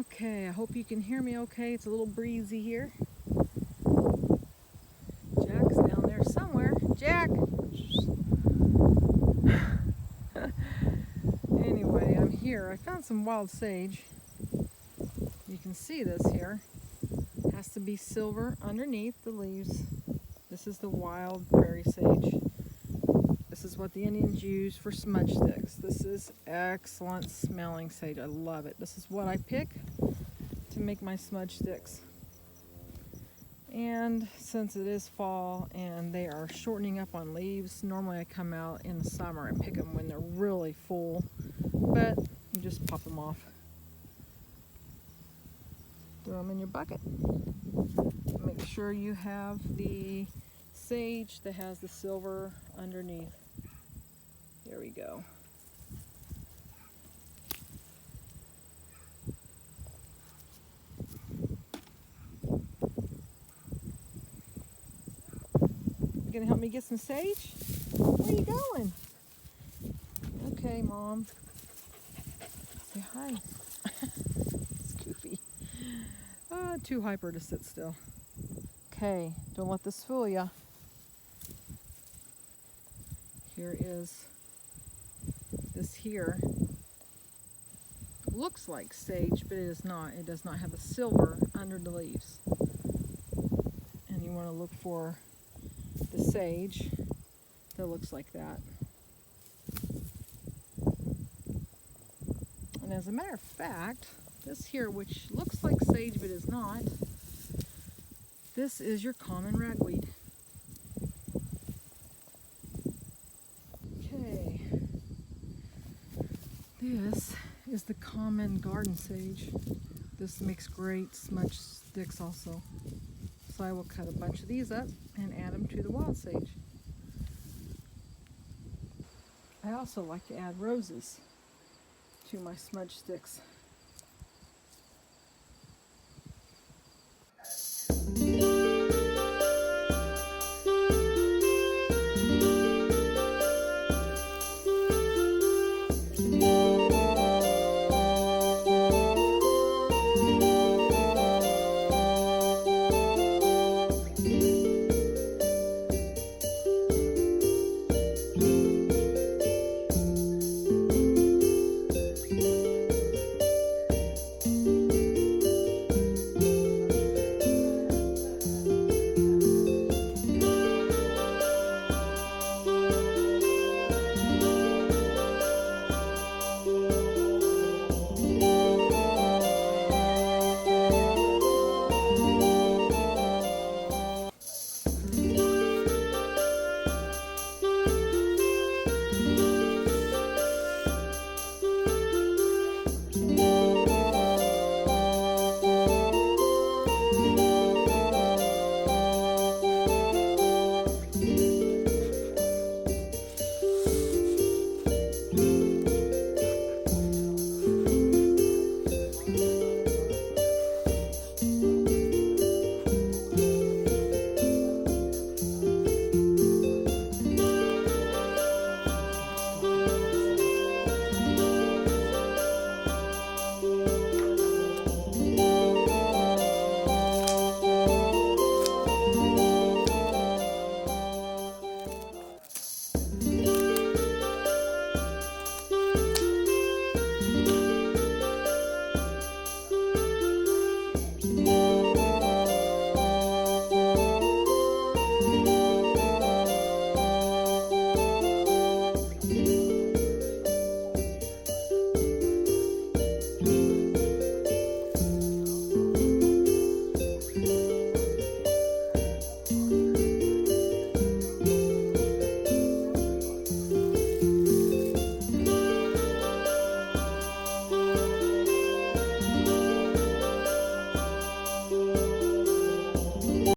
Okay, I hope you can hear me okay. It's a little breezy here. Jack's down there somewhere. Jack! Anyway, I'm here. I found some wild sage. You can see this here. It has to be silver underneath the leaves. This is the wild prairie sage. This is what the Indians use for smudge sticks. This is excellent smelling sage. I love it. This is what I pick to make my smudge sticks. And since it is fall and they are shortening up on leaves, normally I come out in the summer and pick them when they're really full, but you just pop them off. Throw them in your bucket. Make sure you have the sage that has the silver underneath. There we go. You gonna help me get some sage? Where are you going? Okay, Mom. Say hi. It's goofy. Too hyper to sit still. Okay, don't let this fool ya. Here is this here. Looks like sage, but it is not. It does not have the silver under the leaves. And you want to look for the sage that looks like that. And as a matter of fact, this here, which looks like sage but is not, this is your common ragweed. Okay, this is the common garden sage. This makes great smudge sticks also. So I will cut a bunch of these up and add them to the wild sage. I also like to add roses to my smudge sticks.